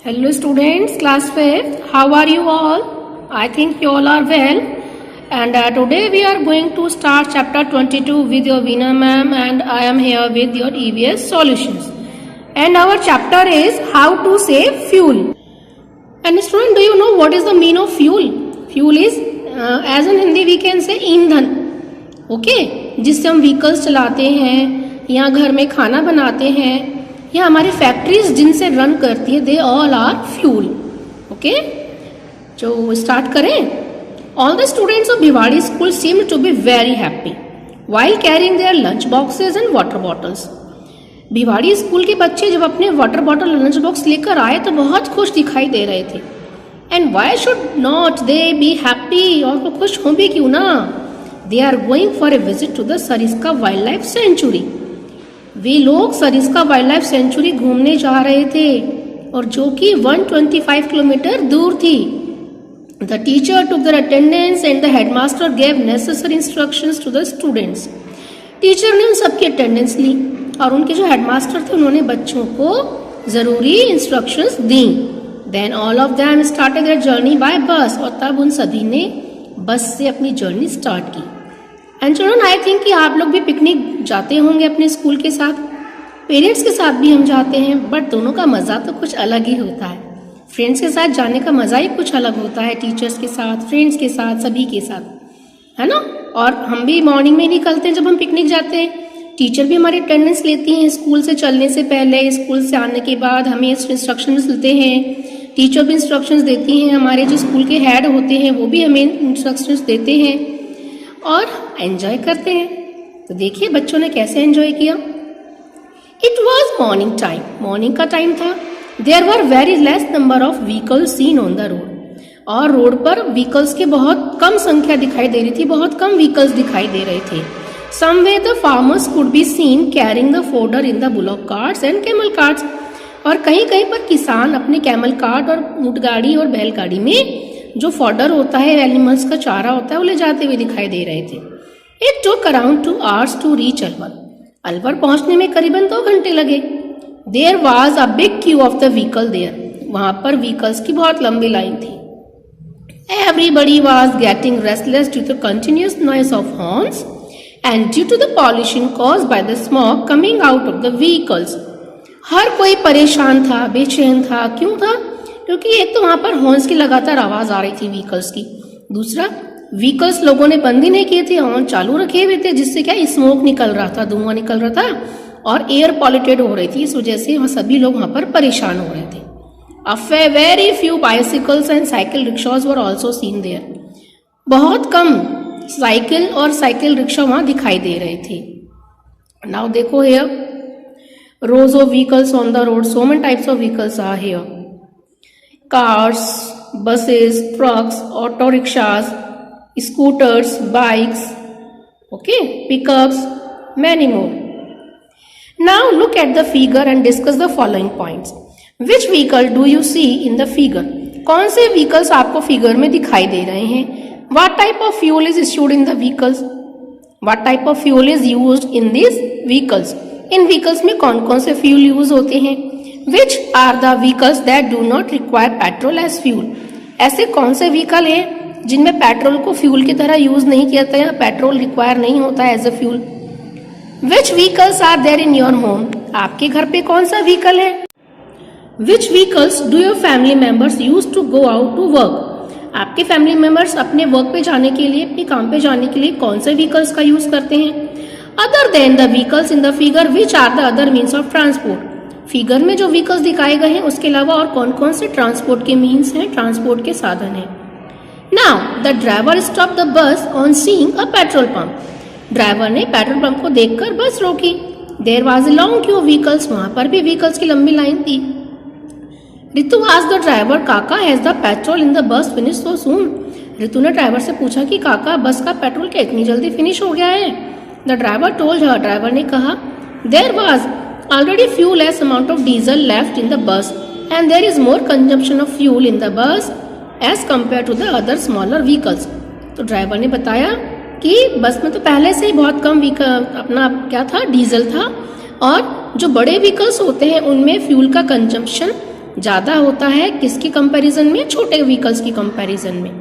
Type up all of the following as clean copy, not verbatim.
Hello students, class 5th. How are you all? I think you all are well. And today we are going to start chapter 22 with your Veena ma'am, and I am here with your EVS solutions. And our chapter is how to save fuel. And student, do you know what is the meaning of fuel? Fuel is as in Hindi we can say ईंधन. Okay? जिससे हम vehicles चलाते हैं या घर में खाना बनाते हैं या हमारी फैक्ट्रीज जिनसे रन करती है, they all are fuel. Okay, जो स्टार्ट करें. All the students of Bhiwadi school seem to be very happy while carrying their lunch boxes and water bottles. Bhiwadi school के बच्चे जब अपने वाटर बॉटल लंच बॉक्स लेकर आए तो बहुत खुश दिखाई दे रहे थे. And why should not they be happy, और वो खुश हों भी क्यों ना. They are going for a visit to the Sariska wild life sanctuary. वे लोग सरिस्का वाइल्ड लाइफ सेंचुरी घूमने जा रहे थे, और जो कि 125 किलोमीटर दूर थी. The teacher took their attendance and the headmaster gave necessary instructions to the students. Teacher ने उन सबकी अटेंडेंस ली और उनके जो हेडमास्टर थे उन्होंने बच्चों को जरूरी इंस्ट्रक्शंस दी. Then all of them started their journey by bus, और तब उन सभी ने बस से अपनी जर्नी स्टार्ट की. एंड चिल्ड्रन, आई थिंक कि आप लोग भी पिकनिक जाते होंगे अपने स्कूल के साथ, पेरेंट्स के साथ भी हम जाते हैं, बट दोनों का मज़ा तो कुछ अलग ही होता है. फ्रेंड्स के साथ जाने का मज़ा ही कुछ अलग होता है, टीचर्स के साथ, फ्रेंड्स के साथ, सभी के साथ, है ना. और हम भी मॉर्निंग में निकलते हैं जब हम पिकनिक जाते हैं. टीचर भी हमारी अटेंडेंस लेती हैं स्कूल से चलने से पहले, स्कूल से आने के बाद हमें इंस्ट्रक्शंस देते हैं. टीचर भी इंस्ट्रक्शंस देती हैं, हमारे जो स्कूल के हेड होते हैं वो भी हमें इंस्ट्रक्शंस देते हैं और एंजॉय करते हैं. तो देखिए बच्चों ने कैसे एंजॉय किया. It was morning time, morning का टाइम था. There were very less number of vehicles seen on the road, और रोड पर व्हीकल्स की बहुत कम संख्या दिखाई दे रही थी, बहुत कम व्हीकल्स दिखाई दे रहे थे. Somewhere the farmers could be seen carrying the fodder in the bullock carts and camel carts, और कहीं कहीं पर किसान अपने कैमल कार्ट और ऊंट गाड़ी और बैलगाड़ी में जो फॉडर होता है, एनिमल्स का चारा होता है, वो ले जाते हुए दिखाई दे रहे थे. It took around 2 hours to reach Alwar. Alwar पहुंचने में करीबन 2 घंटे लगे. There was a big queue of the vehicle there, वहां पर व्हीकल्स की बहुत लंबी लाइन थी. Everybody was getting restless due to continuous noise of horns and due to the pollution caused by the smoke coming out of the vehicles. हर कोई परेशान था, बेचैन था. क्यों था? क्योंकि एक तो वहां पर हॉर्न्स की लगातार आवाज आ रही थी व्हीकल्स की. दूसरा, व्हीकल्स लोगों ने बंद ही नहीं किए थे, हॉर्न चालू रखे हुए थे, जिससे क्या स्मोक निकल रहा था, धुआं निकल रहा था और एयर पॉल्यूटेड हो रही थी. इस वजह से वहां सभी लोग वहां पर परेशान हो रहे थे. A very few bicycles and cycle rickshaws were also seen there. बहुत कम साइकिल और साइकिल रिक्शा वहां दिखाई दे रहे थे. नाउ देखो here, rows of vehicles on the road. So many types of vehicles are here. Cars, buses, trucks, auto rickshaws, scooters, bikes, okay, pickups, many more. Now look at the figure and discuss the following points. Which vehicle do you see in the figure? कौन से vehicles आपको figure में दिखाई दे रहे हैं? What type of fuel is issued in the vehicles? What type of fuel is used in these vehicles? इन vehicles में कौन कौन से फ्यूल यूज होते हैं. Which are the vehicles that do not require petrol as fuel. ऐसे कौन से व्हीकल हैं जिनमें पेट्रोल को फ्यूल की तरह यूज नहीं किया जाता है, पेट्रोल रिक्वायर नहीं होता है as a fuel. Which vehicles are there in your home. आपके घर पे कौन सा व्हीकल है. Which vehicles do your family members use to go out to work. आपके फैमिली मेंबर्स अपने वर्क पे जाने के लिए, अपने काम पे जाने के लिए कौन से व्हीकल्स का यूज करते हैं. Other than the vehicles in the figure, which are the other means of transport? Figure में जो व्हीकल्स दिखाए गए हैं उसके अलावा और कौन कौन से ट्रांसपोर्ट के मीन्स हैं, ट्रांसपोर्ट के साधन हैं. Now the driver stopped the bus on seeing a petrol pump. Driver ने पेट्रोल पंप को देखकर बस रोकी. There was a long queue of vehicles. वहां पर भी व्हीकल्स की लंबी लाइन थी. रितु asked the driver, काका, has the petrol in the bus finished so soon? Ritu ने ड्राइवर से पूछा कि काका, बस का पेट्रोल क्या इतनी जल्दी फिनिश हो गया है. The driver told her, driver ने कहा, there was already few less amount of diesel left in the bus and there is more consumption of fuel in the bus as compared to the other smaller vehicles. तो driver ने बताया कि बस में तो पहले से ही बहुत कम अपना क्या था, डीजल था, और जो बड़े व्हीकल्स होते हैं उनमें फ्यूल का कंजम्पशन ज़्यादा होता है किसकी कंपैरिजन में, छोटे व्हीकल्स की कंपैरिजन में।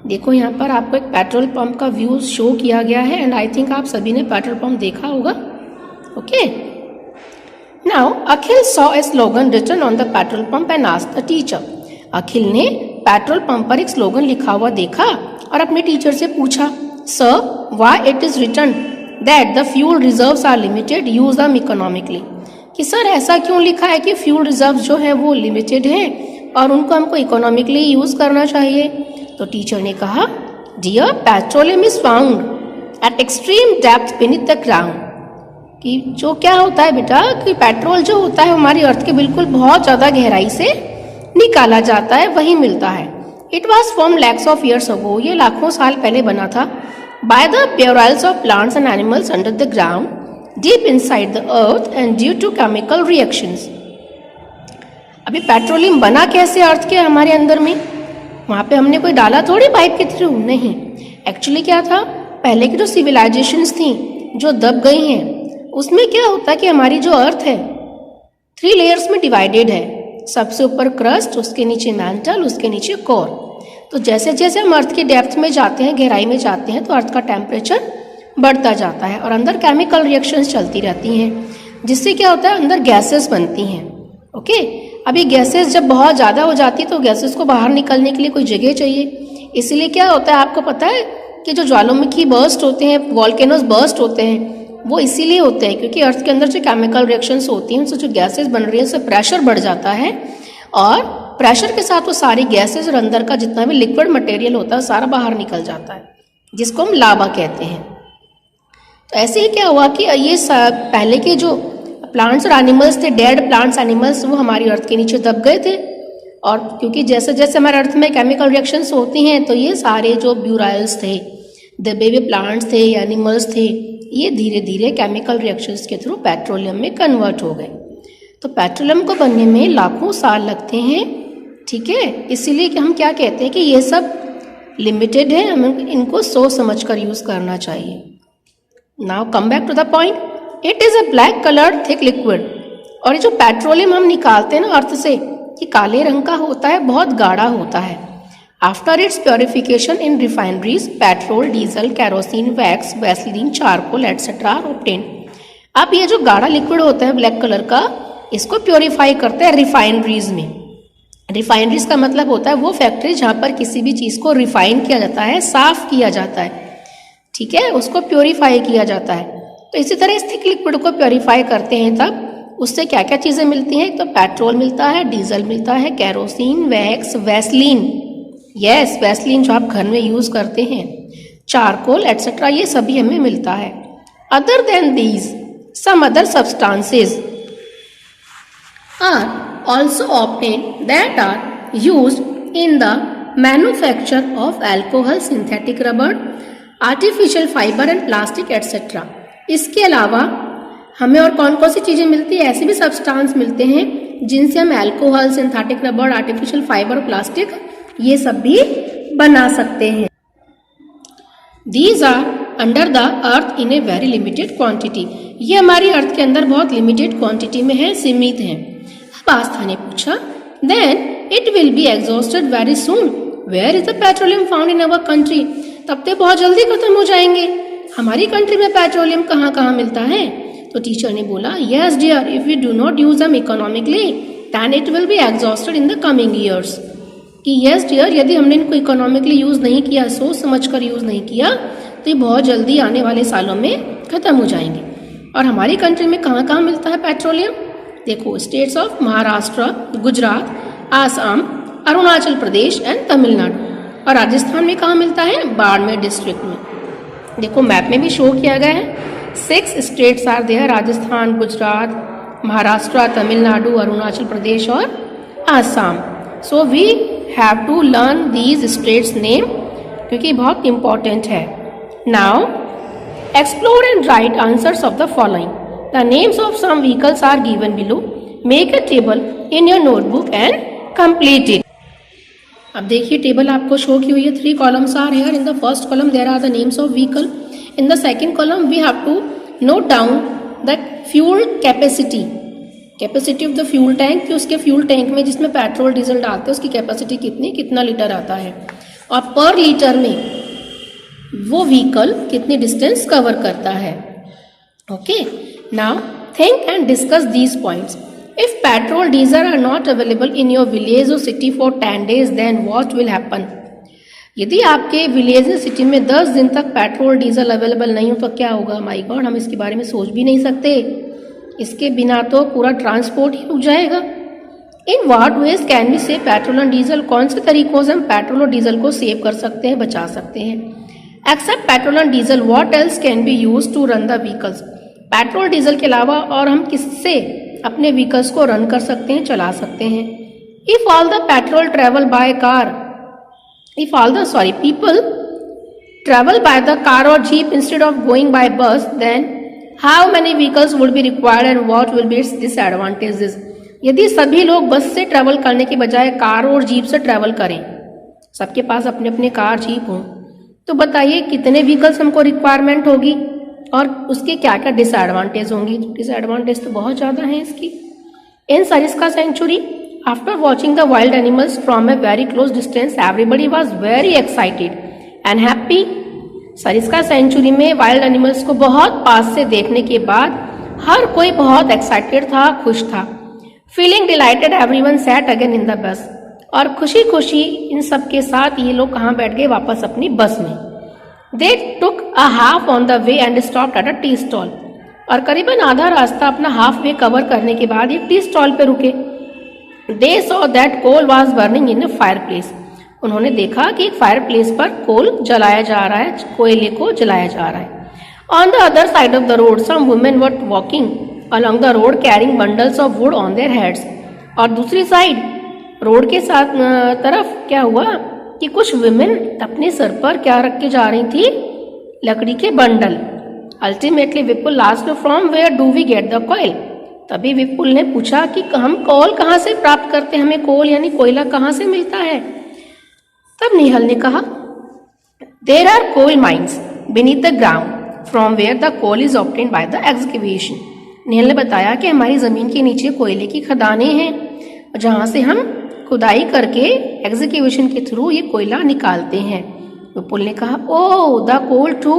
देखो यहाँ पर आपको एक पेट्रोल पंप का व्यू शो किया गया है एंड आई थिंक आप सभी ने पेट्रोल पंप देखा होगा। Okay, now Akhil saw a slogan written on the petrol pump and asked the teacher. Akhil ने पेट्रोल पंप पर एक स्लोगन लिखा हुआ देखा और अपने टीचर से पूछा, sir why it is written that the fuel reserves are limited, use them economically. कि सर ऐसा क्यों लिखा है कि फ्यूल रिजर्व जो है वो लिमिटेड है और उनको हमको इकोनॉमिकली यूज करना चाहिए। तो टीचर ने कहा, dear petroleum is found at extreme depth beneath the ground. कि जो क्या होता है बेटा कि पेट्रोल जो होता है हमारी अर्थ के बिल्कुल बहुत ज़्यादा गहराई से निकाला जाता है, वही मिलता है। It was form lakhs of years ago, ये लाखों साल पहले बना था। By the burials of plants and animals under the ground deep inside the earth and due to chemical reactions. अभी पेट्रोलियम बना कैसे अर्थ के हमारे अंदर में, वहाँ पे हमने कोई डाला थोड़ी पाइप के थ्रू, नहीं। एक्चुअली क्या था, पहले की जो सिविलाइजेशंस थी जो दब गई हैं, उसमें क्या होता है कि हमारी जो अर्थ है 3 लेयर्स में डिवाइडेड है। सबसे ऊपर क्रस्ट, उसके नीचे मैंटल, उसके नीचे कोर। तो जैसे जैसे हम अर्थ के डेप्थ में जाते हैं, गहराई में जाते हैं, तो अर्थ का टेम्परेचर बढ़ता जाता है और अंदर केमिकल रिएक्शंस चलती रहती हैं, जिससे क्या होता है अंदर गैसेस बनती हैं। ओके, अभी गैसेस जब बहुत ज़्यादा हो जाती है तो गैसेस को बाहर निकलने के लिए कोई जगह चाहिए। इसलिए क्या होता है, आपको पता है कि जो ज्वालामुखी बर्स्ट होते हैं, वॉल्केनोज बर्स्ट होते हैं, वो इसीलिए होते हैं क्योंकि अर्थ के अंदर जो केमिकल रिएक्शंस होती हैं उनसे जो गैसेस बन रही हैं उससे प्रेशर बढ़ जाता है और प्रेशर के साथ वो सारी गैसेस और अंदर का जितना भी लिक्विड मटेरियल होता है सारा बाहर निकल जाता है, जिसको हम लावा कहते हैं। तो ऐसे ही क्या हुआ कि ये पहले के जो प्लांट्स और एनिमल्स थे, डेड प्लांट्स एनिमल्स, वो हमारी अर्थ के नीचे दब गए थे। और क्योंकि जैसे जैसे हमारे अर्थ में केमिकल रिएक्शंस होती हैं तो ये सारे जो ब्यूराइल्स थे, दबे हुए प्लांट्स थे, एनिमल्स थे, ये धीरे धीरे केमिकल रिएक्शंस के थ्रू पेट्रोलियम में कन्वर्ट हो गए। तो पेट्रोलियम को बनने में लाखों साल लगते हैं, ठीक है। इसीलिए कि हम क्या कहते हैं कि ये सब लिमिटेड है, हमें इनको सोच समझ कर यूज करना चाहिए। Now come back to the point, it is a black coloured thick liquid. और ये जो पेट्रोलियम हम निकालते हैं ना अर्थ से, ये काले रंग का होता है, बहुत गाढ़ा होता है। After its purification in refineries, petrol, diesel, kerosene, wax, vaseline, charcoal etcetera are obtained. अब ये जो गाढ़ा लिक्विड होता है ब्लैक कलर का, इसको प्योरीफाई करते हैं रिफाइनरीज में। रिफाइनरीज का मतलब होता है वो फैक्ट्री जहाँ पर किसी भी चीज़ को रिफाइन किया जाता है, साफ किया जाता है, ठीक है, उसको प्योरीफाई किया जाता है। तो इसी तरह इस थिक लिक्विड को प्योरीफाई करते हैं, तब उससे क्या क्या चीज़ें मिलती हैं, तो पेट्रोल मिलता है, डीजल मिलता है, kerosene, wax, Vaseline, yes Vaseline जो आप घर में यूज करते हैं, चारकोल एटसेट्रा, ये सभी हमें मिलता है। Other than these some other substances are also obtained that are used in the manufacture of alcohol, synthetic rubber, artificial fibre and plastic etcetera. इसके अलावा हमें और कौन कौन सी चीजें मिलती है, ऐसे भी सब्सटेंस मिलते हैं जिनसे हम alcohol, synthetic rubber, artificial fibre, plastic ये सब भी बना सकते हैं। These are under the earth in a very limited quantity. ये हमारी अर्थ के अंदर बहुत लिमिटेड क्वांटिटी में है, सीमित है। अब आस्था ने पूछा, then it will be exhausted very soon. Where is the petroleum found in our country? तब ते बहुत जल्दी खत्म हो जाएंगे। हमारी कंट्री में पेट्रोलियम कहाँ कहाँ मिलता है? तो टीचर ने बोला, yes dear, if we do not use them economically, then it will be exhausted in the coming years. कि यस डियर, यदि हमने इनको इकोनॉमिकली यूज़ नहीं किया, सोच समझ कर यूज़ नहीं किया, तो ये बहुत जल्दी आने वाले सालों में ख़त्म हो जाएंगे। और हमारी कंट्री में कहाँ कहाँ मिलता है पेट्रोलियम? देखो, states of Maharashtra, Gujarat, Assam, Arunachal Pradesh and Tamil Nadu. और राजस्थान में कहाँ मिलता है? बाड़मेर डिस्ट्रिक्ट में। देखो मैप में भी शो किया गया है, 6 states are there, Rajasthan, Gujarat, Maharashtra, Tamil Nadu, Arunachal Pradesh और Assam. So we have to learn these states name क्योंकि बहुत इंपॉर्टेंट है। Now explore and write answers of the following. The names of some vehicles are given below, make a table in your notebook and complete it. अब देखिए table आपको show की हुई है, 3 columns are here. In the first column there are the names of vehicle. In the second column we have to note down the fuel capacity capacity of the fuel tank, कि उसके fuel tank में जिसमें petrol diesel डालते हैं उसकी capacity कितनी, कितना litre आता है, और पर लीटर में वो व्हीकल कितनी डिस्टेंस कवर करता है। Okay, now think and discuss these points. If petrol diesel are not available in your village और city for 10 days, then what will happen. यदि आपके विलेज या सिटी में 10 दिन तक पेट्रोल डीजल अवेलेबल नहीं हो तो क्या होगा। माय गॉड, हम इसके बारे में सोच भी नहीं सकते। इसके बिना तो पूरा ट्रांसपोर्ट ही रुक जाएगा। In what ways can we save petrol and diesel, कौन से तरीकों से हम पेट्रोल और डीजल को सेव कर सकते हैं, बचा सकते हैं। Except petrol and diesel, what else can be use to run the vehicles. Petrol diesel के अलावा और हम किससे अपने व्हीकल्स को रन कर सकते हैं, चला सकते हैं। If all the petrol travel by car, if all the people travel by the car or jeep instead of going by bus, then how many vehicles would be required and what will be its disadvantages। यदि सभी लोग बस से travel करने के बजाय car और jeep से ट्रैवल करें, सबके पास अपने अपने कार जीप हो, तो बताइए कितने व्हीकल्स हमको रिक्वायरमेंट होगी और उसके क्या क्या डिसएडवांटेज होंगी। डिसएडवांटेज तो बहुत ज़्यादा है इसकी। In Sariska sanctuary, after watching the wild animals from a very close distance, everybody was very excited and happy। Sariska sanctuary में वाइल्ड एनिमल्स को बहुत पास से देखने के बाद हर कोई बहुत एक्साइटेड था, खुश था। Feeling delighted, everyone sat again in the bus. और खुशी खुशी इन सब के साथ ये लोग कहाँ बैठ गए, वापस अपनी बस में। They took a half on the way and stopped at a tea stall. और करीबन आधा रास्ता अपना हाफ वे कवर करने के बाद एक टी स्टॉल पे रुके। They saw that coal was burning in a fireplace। उन्होंने देखा कि एक फायर प्लेस पर कोल जलाया जा रहा है, कोयले को जलाया जा रहा है। On the other side of the road, some women were walking along the road carrying bundles of wood on their heads। और दूसरी साइड रोड के साथ तरफ क्या हुआ कि कुछ विमेन अपने सर पर क्या रख के जा रही थी, लकड़ी के bundle. Ultimately Vipul asked, from where do we get the coal। तभी विपुल ने पूछा कि हम कोल कहाँ से प्राप्त करते हैं, हमें कोल यानी कोयला कहाँ से मिलता है। तब निहल ने कहा, there are coal mines beneath the ground from where the coal is obtained by the excavation. Nihal ने बताया कि हमारी जमीन के नीचे कोयले की खदानें हैं जहाँ से हम खुदाई करके एक्सकेवेशन के थ्रू ये कोयला निकालते हैं। विपुल ने कहा, oh the coal too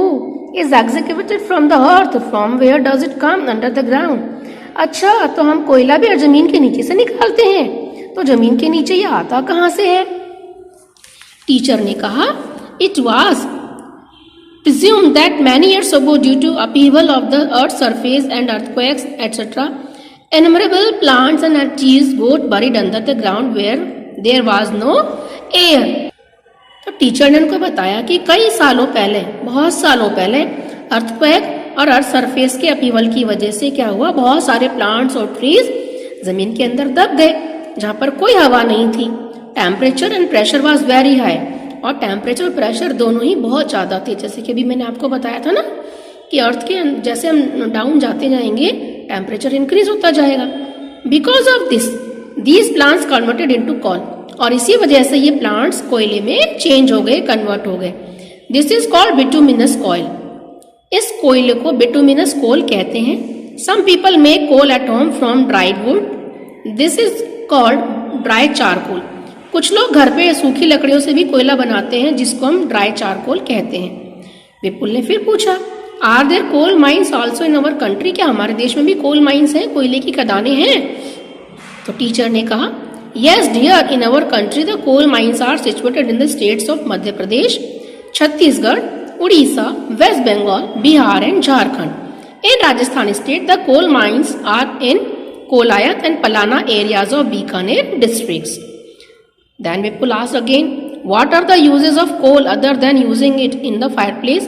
is excavated from the earth, from where does it come under the ground. अच्छा, तो हम कोयला भी जमीन के नीचे से निकालते हैं, तो जमीन के नीचे ये आता कहाँ से है। टीचर ने कहा, it was presumed that many years ago due to upheaval of the earth surface and earthquakes etcetera, innumerable plants and trees got buried under the ground where there was no air. तो teacher ने उनको बताया कि कई सालों पहले, बहुत सालों पहले अर्थक्वेक और अर्थ सरफेस के अपीवल की वजह से क्या हुआ, बहुत सारे प्लांट्स और ट्रीज जमीन के अंदर दब गए जहां पर कोई हवा नहीं थी। Temperature and pressure was very high, और टेम्परेचर और प्रेशर दोनों ही बहुत ज्यादा थे। जैसे कि अभी मैंने आपको बताया था ना कि अर्थ के जैसे हम डाउन जाते जाएंगे टेम्परेचर इंक्रीज होता जाएगा। Because of this these plants converted into coal, और इसी वजह से ये प्लांट्स कोयले में चेंज हो गए, कन्वर्ट हो गए। This is called bituminous coal. इस कोयले को बिटुमिनस कोल कहते हैं। Some people make coal at home from dried wood, this is called dry charcoal. कुछ लोग घर पे सूखी लकड़ियों से भी कोयला बनाते हैं जिसको हम ड्राई चारकोल कहते हैं। विपुल ने फिर पूछा, are there coal mines also in our country, क्या हमारे देश में भी कोल माइंस हैं, कोयले की खदानें हैं। तो टीचर ने कहा, yes dear, in our country the coal mines are situated in the states of Madhya Pradesh, Chhattisgarh, Odisha, West Bengal, Bihar and Jharkhand. In Rajasthan state, the coal mines are in Kolayat and Palana areas of Bikaner districts. Then Vipul asked again, what are the uses of coal other than using it in the fireplace?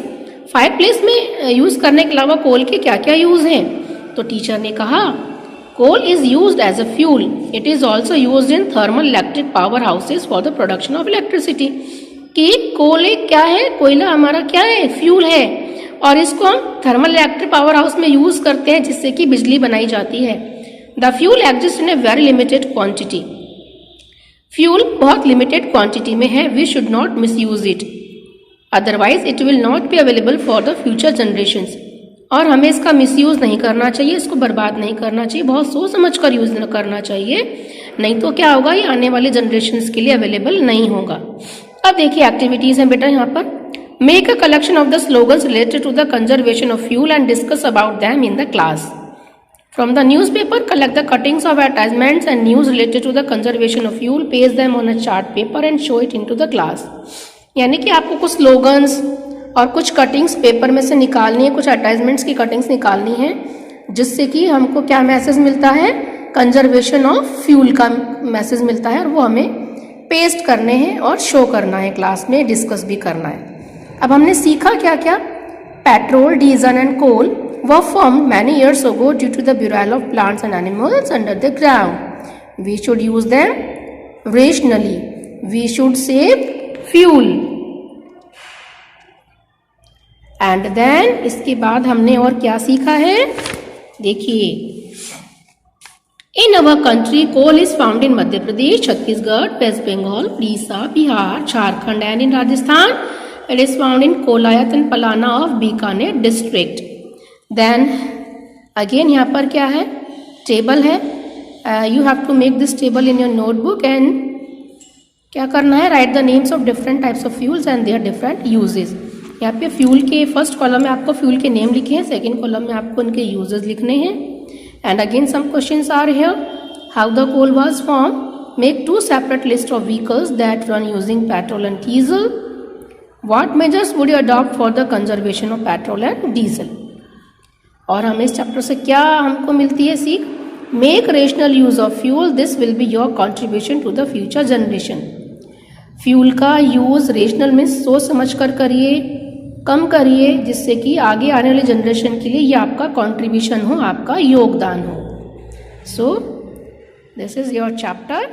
Fireplace में use करने के अलावा कोल के क्या क्या use हैं? तो teacher ने कहा, coal is used as a fuel. It is also used in thermal electric power houses for the production of electricity. कि कोयले क्या है, कोयला हमारा क्या है, फ्यूल है, और इसको हम थर्मल इलेक्ट्रिक पावर हाउस में यूज करते हैं जिससे कि बिजली बनाई जाती है। The fuel exist in a very limited quantity. Fuel बहुत लिमिटेड क्वांटिटी में है। We should not misuse it, otherwise it will not be available for the future generations. और हमें इसका मिसयूज़ नहीं करना चाहिए, इसको बर्बाद नहीं करना चाहिए, बहुत सोच समझ कर यूज़ करना चाहिए, नहीं तो क्या होगा, ये आने वाली जनरेशन्स के लिए अवेलेबल नहीं होगा। अब देखिए एक्टिविटीज़ हैं बेटा यहाँ पर। Make a collection of the slogans related to the conservation of fuel and discuss about them in the class. From the newspaper, collect the cuttings of advertisements and news related to the conservation of fuel, paste them on a chart paper and show it into the class. यानी कि आपको कुछ slogans और कुछ cuttings paper में से निकालनी है, कुछ एडवर्टाइजमेंट्स की कटिंग्स निकालनी है, जिससे कि हमको क्या मैसेज मिलता है, कंजर्वेशन ऑफ फ्यूल का मैसेज मिलता है, और वो हमें पेस्ट करने हैं और शो करना है, क्लास में डिस्कस भी करना है। अब हमने सीखा क्या क्या, petrol, diesel and coal were formed many years ago due to the burial of plants and animals under the ground. We should use them rationally. We should save fuel. And then इसके बाद हमने और क्या सीखा है, देखिए, in our country coal is found in Madhya Pradesh, Chhattisgarh, West Bengal, Odisha, Bihar, Jharkhand and in Rajasthan it is found in Kolayat and Palana of Bikaner district. Then again यहाँ पर क्या है, टेबल है, you have to make this table in your notebook and क्या करना है, write the names of different types of fuels and their different uses. यहाँ पे फ्यूल के फर्स्ट कॉलम में आपको फ्यूल के नेम लिखे हैं, सेकेंड कॉलम में आपको उनके यूजेस लिखने हैं। And again some questions are here, how the coal was form, make 2 separate list of vehicles that run using petrol and diesel, what measures would you adopt for the conservation of petrol and diesel. और हमें इस chapter से क्या हमको मिलती है सीख, make rational use of fuel, this will be your contribution to the future generation. Fuel का यूज रेशनल में सोच समझ कर करिए, कम करिए, जिससे कि आगे आने वाली जनरेशन के लिए ये आपका कॉन्ट्रीब्यूशन हो, आपका योगदान हो। So this is your chapter